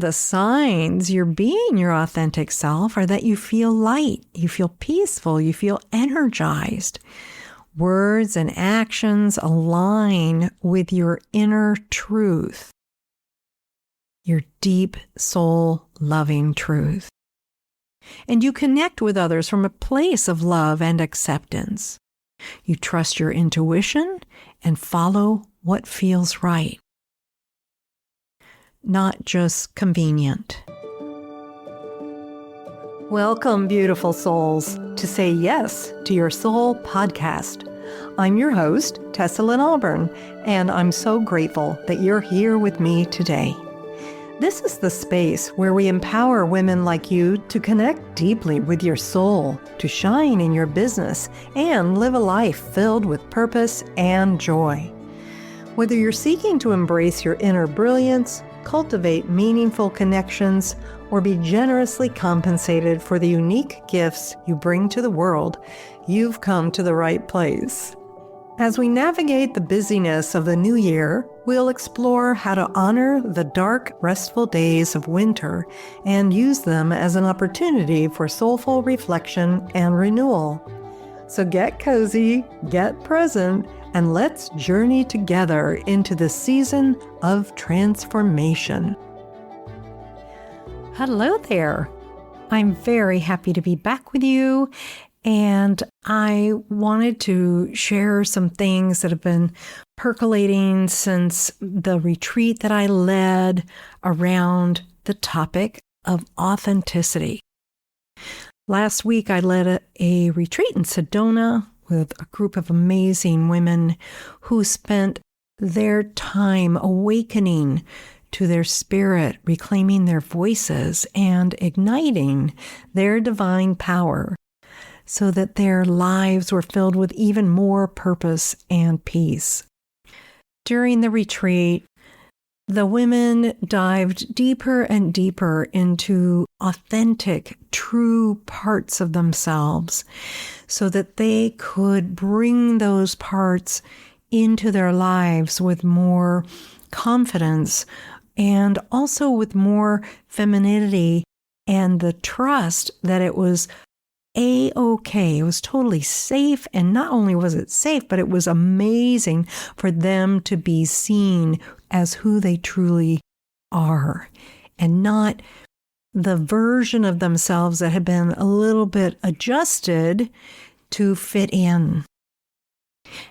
the signs you're being your authentic self are that you feel light, you feel peaceful, you feel energized. Words and actions align with your inner truth, your deep soul loving truth. And you connect with others from a place of love and acceptance. You trust your intuition and follow what feels right, not just convenient. Welcome, beautiful souls, to Say Yes to Your Soul podcast. I'm your host, Tessa Lynne Alburn, and I'm so grateful that you're here with me today. This is the space where we empower women like you to connect deeply with your soul, to shine in your business, and live a life filled with purpose and joy. Whether you're seeking to embrace your inner brilliance, cultivate meaningful connections, or be generously compensated for the unique gifts you bring to the world, you've come to the right place. As we navigate the busyness of the new year, we'll explore how to honor the dark, restful days of winter and use them as an opportunity for soulful reflection and renewal. So get cozy, get present, and let's journey together into the season of transformation. Hello there. I'm very happy to be back with you. And I wanted to share some things that have been percolating since the retreat that I led around the topic of authenticity. Last week, I led a retreat in Sedona with a group of amazing women who spent their time awakening to their spirit, reclaiming their voices, and igniting their divine power, so that their lives were filled with even more purpose and peace. During the retreat, the women dived deeper and deeper into authentic, true parts of themselves so that they could bring those parts into their lives with more confidence and also with more femininity and the trust that it was A-okay. It was totally safe, and not only was it safe, but it was amazing for them to be seen as who they truly are, and not the version of themselves that had been a little bit adjusted to fit in.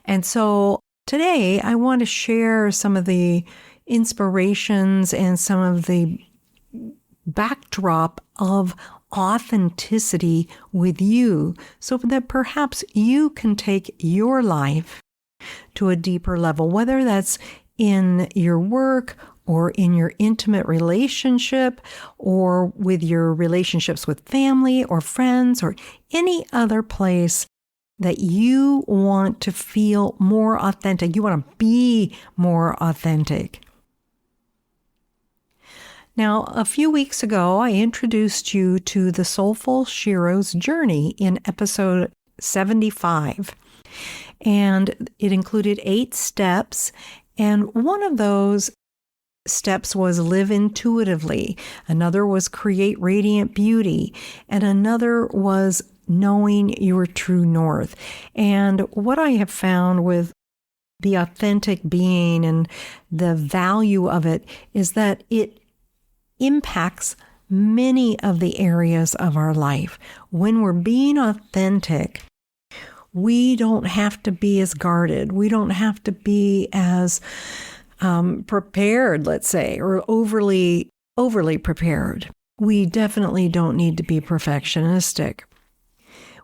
And so today I want to share some of the inspirations and some of the backdrop of authenticity with you so that perhaps you can take your life to a deeper level, whether that's in your work or in your intimate relationship or with your relationships with family or friends or any other place that you want to feel more authentic. You want to be more authentic. Now, a few weeks ago, I introduced you to the Soulful Shero's journey in episode 75. And it included 8 steps. And one of those steps was live intuitively. Another was create radiant beauty. And another was knowing your true north. And what I have found with the authentic being and the value of it is that it impacts many of the areas of our life. When we're being authentic, we don't have to be as guarded. We don't have to be as prepared, let's say, or overly prepared. We definitely don't need to be perfectionistic.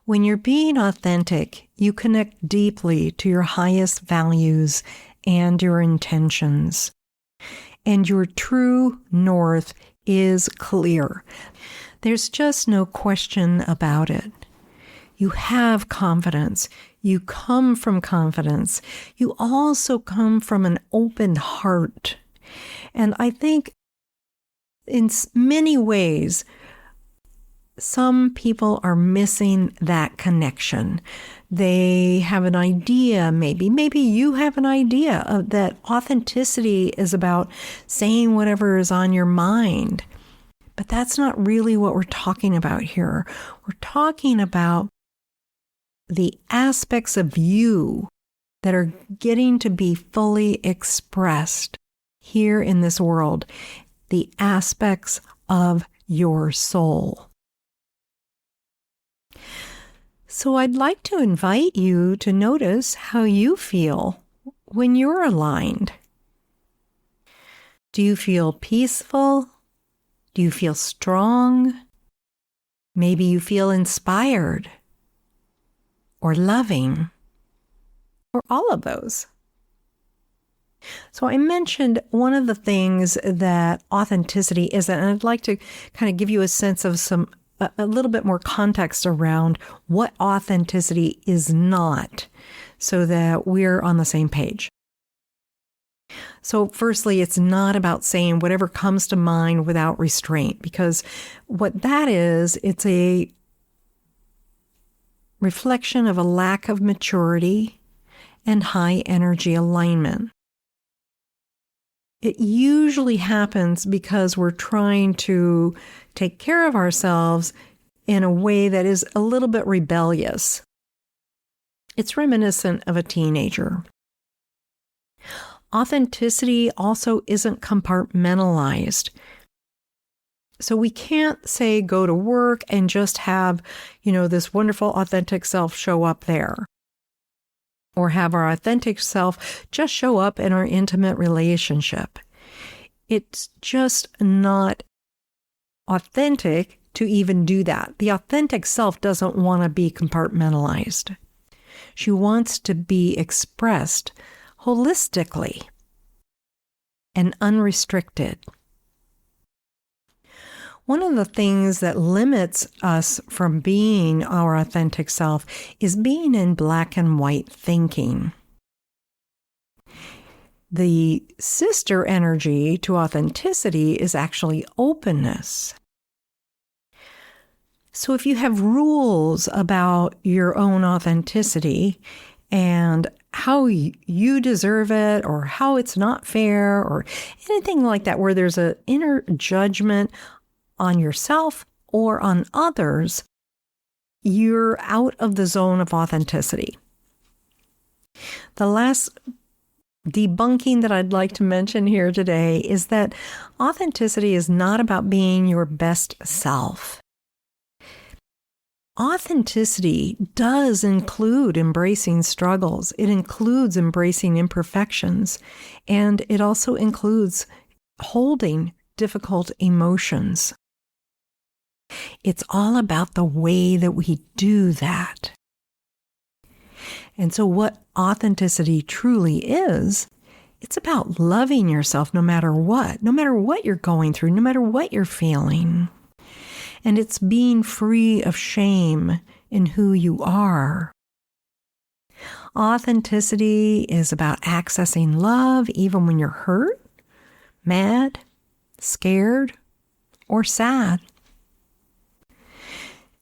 When you're being authentic, you connect deeply to your highest values and your intentions. And your true north is clear. There's just no question about it. You have confidence. You come from confidence. You also come from an open heart. And I think in many ways, some people are missing that connection. They have an idea, maybe you have an idea of that authenticity is about saying whatever is on your mind. But that's not really what we're talking about here. We're talking about the aspects of you that are getting to be fully expressed here in this world, the aspects of your soul. So I'd like to invite you to notice how you feel when you're aligned. Do you feel peaceful? Do you feel strong? Maybe you feel inspired or loving, or all of those. So I mentioned one of the things that authenticity is, and I'd like to kind of give you a sense of a little bit more context around what authenticity is not, so that we're on the same page. So firstly, it's not about saying whatever comes to mind without restraint, because what that is, it's a reflection of a lack of maturity and high energy alignment. It usually happens because we're trying to take care of ourselves in a way that is a little bit rebellious. It's reminiscent of a teenager. Authenticity also isn't compartmentalized. So we can't say go to work and just have, this wonderful authentic self show up there. Or have our authentic self just show up in our intimate relationship. It's just not authentic to even do that. The authentic self doesn't want to be compartmentalized. She wants to be expressed holistically and unrestricted. One of the things that limits us from being our authentic self is being in black and white thinking. The sister energy to authenticity is actually openness. So if you have rules about your own authenticity and how you deserve it, or how it's not fair, or anything like that, where there's an inner judgment on yourself or on others, you're out of the zone of authenticity. The last debunking that I'd like to mention here today is that authenticity is not about being your best self. Authenticity does include embracing struggles. It includes embracing imperfections. And it also includes holding difficult emotions. It's all about the way that we do that. And so what authenticity truly is, it's about loving yourself no matter what you're going through, no matter what you're feeling. And it's being free of shame in who you are. Authenticity is about accessing love even when you're hurt, mad, scared, or sad.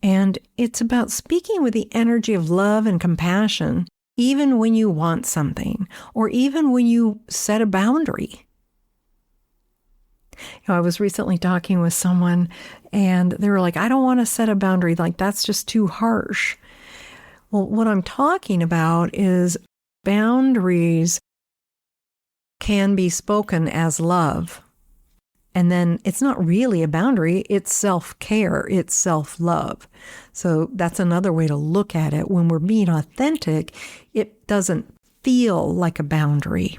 And it's about speaking with the energy of love and compassion, even when you want something, or even when you set a boundary. I was recently talking with someone, and they were like, I don't want to set a boundary. Like, that's just too harsh. Well, what I'm talking about is boundaries can be spoken as love. And then it's not really a boundary, it's self-care, it's self-love. So that's another way to look at it. When we're being authentic, it doesn't feel like a boundary.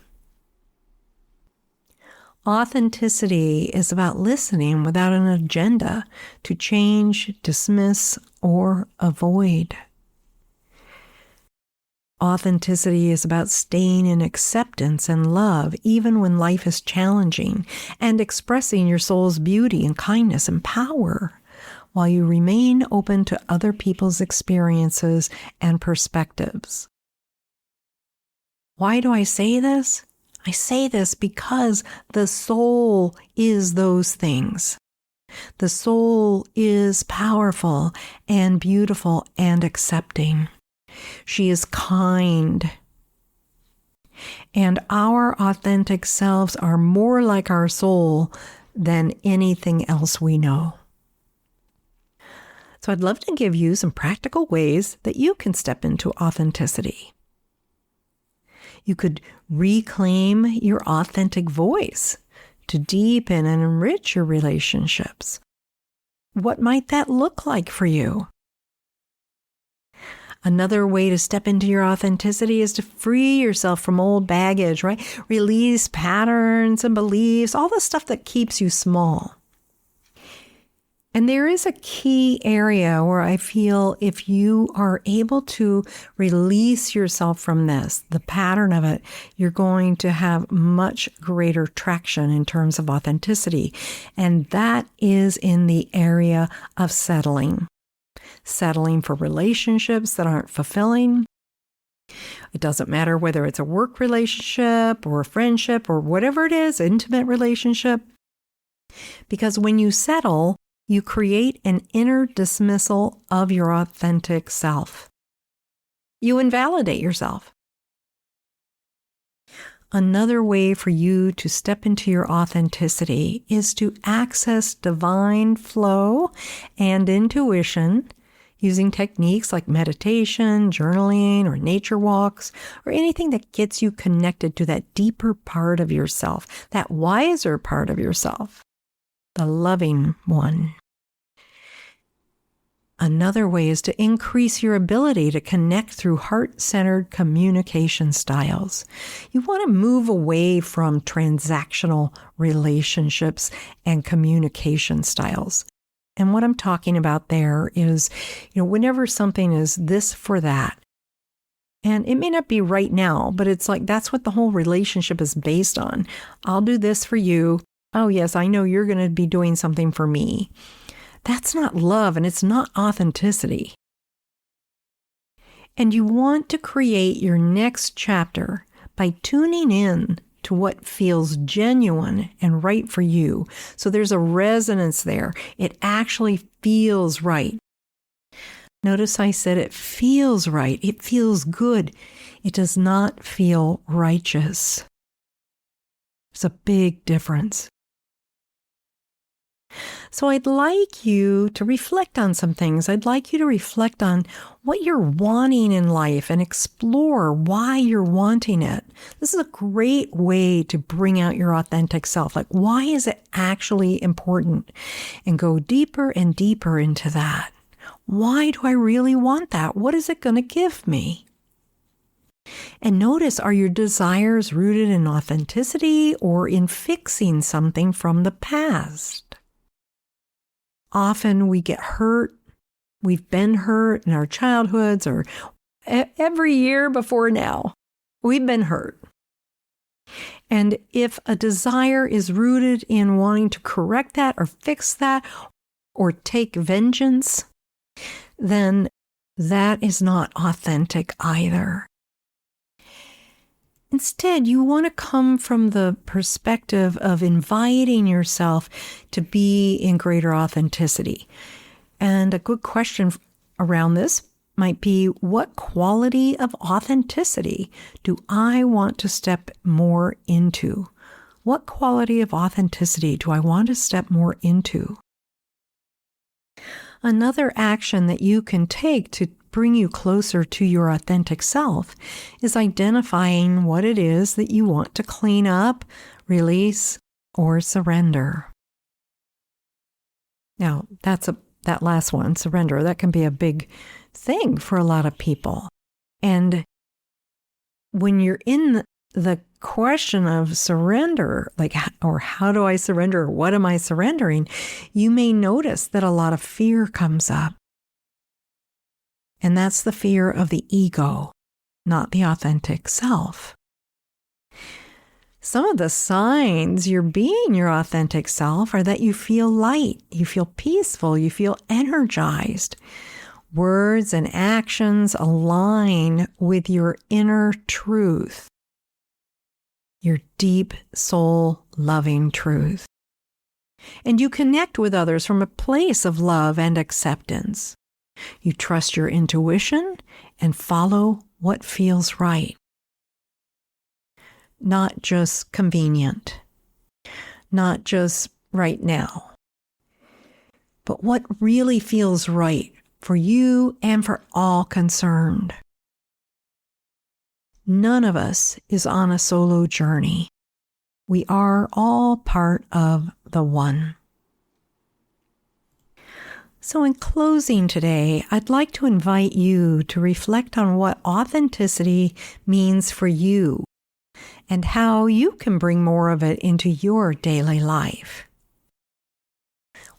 Authenticity is about listening without an agenda to change, dismiss, or avoid. Authenticity is about staying in acceptance and love even when life is challenging, and expressing your soul's beauty and kindness and power while you remain open to other people's experiences and perspectives. Why do I say this? I say this because the soul is those things. The soul is powerful and beautiful and accepting. She is kind. And our authentic selves are more like our soul than anything else we know. So I'd love to give you some practical ways that you can step into authenticity. You could reclaim your authentic voice to deepen and enrich your relationships. What might that look like for you? Another way to step into your authenticity is to free yourself from old baggage, right? Release patterns and beliefs, all the stuff that keeps you small. And there is a key area where I feel if you are able to release yourself from this, the pattern of it, you're going to have much greater traction in terms of authenticity. And that is in the area of settling. Settling for relationships that aren't fulfilling. It doesn't matter whether it's a work relationship or a friendship or whatever it is, intimate relationship. Because when you settle, you create an inner dismissal of your authentic self. You invalidate yourself. Another way for you to step into your authenticity is to access divine flow and intuition using techniques like meditation, journaling, or nature walks, or anything that gets you connected to that deeper part of yourself, that wiser part of yourself, the loving one. Another way is to increase your ability to connect through heart-centered communication styles. You want to move away from transactional relationships and communication styles. And what I'm talking about there is, whenever something is this for that, and it may not be right now, but it's like that's what the whole relationship is based on. I'll do this for you. Oh, yes, I know you're going to be doing something for me. That's not love, and it's not authenticity. And you want to create your next chapter by tuning in to what feels genuine and right for you. So there's a resonance there. It actually feels right. Notice I said it feels right. It feels good. It does not feel righteous. It's a big difference. So I'd like you to reflect on some things. I'd like you to reflect on what you're wanting in life and explore why you're wanting it. This is a great way to bring out your authentic self. Like, why is it actually important? And go deeper and deeper into that. Why do I really want that? What is it going to give me? And notice, are your desires rooted in authenticity or in fixing something from the past? Often we get hurt. We've been hurt in our childhoods or every year before now. We've been hurt. And if a desire is rooted in wanting to correct that or fix that or take vengeance, then that is not authentic either. Instead, you want to come from the perspective of inviting yourself to be in greater authenticity. And a good question around this might be, what quality of authenticity do I want to step more into? What quality of authenticity do I want to step more into? Another action that you can take to bring you closer to your authentic self is identifying what it is that you want to clean up, release, or surrender. Now, that last one, surrender, that can be a big thing for a lot of people. And when you're in the question of surrender, or how do I surrender, or what am I surrendering, you may notice that a lot of fear comes up. And that's the fear of the ego, not the authentic self. Some of the signs you're being your authentic self are that you feel light, you feel peaceful, you feel energized. Words and actions align with your inner truth, your deep soul loving truth. And you connect with others from a place of love and acceptance. You trust your intuition and follow what feels right. Not just convenient, not just right now, but what really feels right for you and for all concerned. None of us is on a solo journey. We are all part of the one. So in closing today, I'd like to invite you to reflect on what authenticity means for you and how you can bring more of it into your daily life.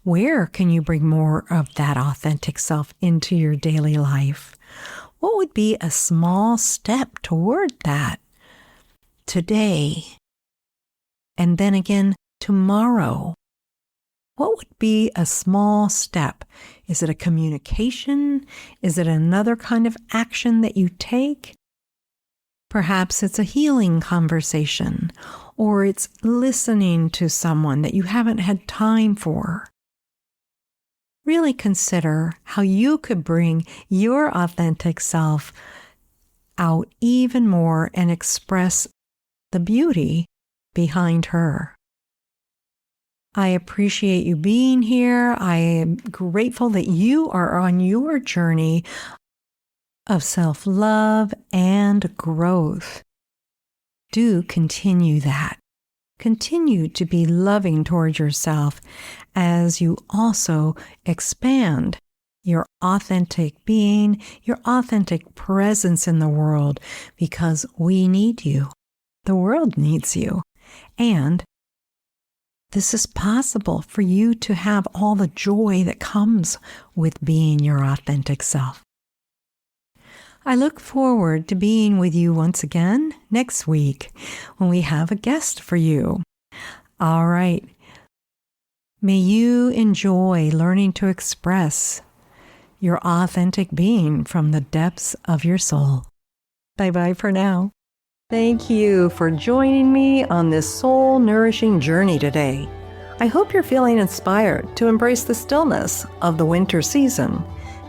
Where can you bring more of that authentic self into your daily life? What would be a small step toward that today? And then again tomorrow? What would be a small step? Is it a communication? Is it another kind of action that you take? Perhaps it's a healing conversation, or it's listening to someone that you haven't had time for. Really consider how you could bring your authentic self out even more and express the beauty behind her. I appreciate you being here. I am grateful that you are on your journey of self-love and growth. Do continue that. Continue to be loving towards yourself as you also expand your authentic being, your authentic presence in the world, because we need you. The world needs you. And this is possible for you to have all the joy that comes with being your authentic self. I look forward to being with you once again next week when we have a guest for you. All right. May you enjoy learning to express your authentic being from the depths of your soul. Bye-bye for now. Thank you for joining me on this soul-nourishing journey today. I hope you're feeling inspired to embrace the stillness of the winter season,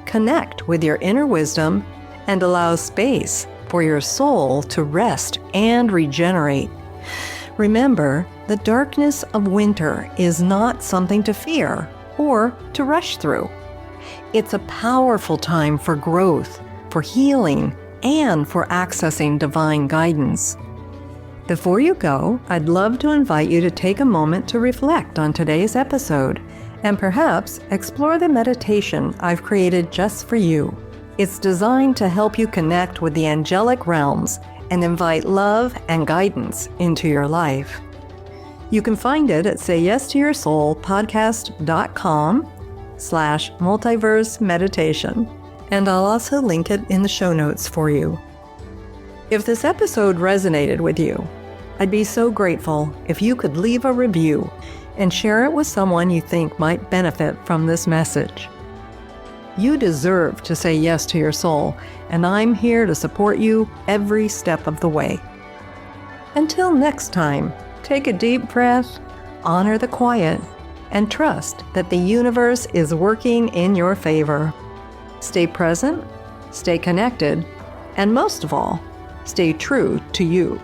connect with your inner wisdom, and allow space for your soul to rest and regenerate. Remember, the darkness of winter is not something to fear or to rush through. It's a powerful time for growth, for healing, and for accessing divine guidance. Before you go, I'd love to invite you to take a moment to reflect on today's episode and perhaps explore the meditation I've created just for you. It's designed to help you connect with the angelic realms and invite love and guidance into your life. You can find it at sayyestoyoursoulpodcast.com/multiverse meditation. And I'll also link it in the show notes for you. If this episode resonated with you, I'd be so grateful if you could leave a review and share it with someone you think might benefit from this message. You deserve to say yes to your soul, and I'm here to support you every step of the way. Until next time, take a deep breath, honor the quiet, and trust that the universe is working in your favor. Stay present, stay connected, and most of all, stay true to you.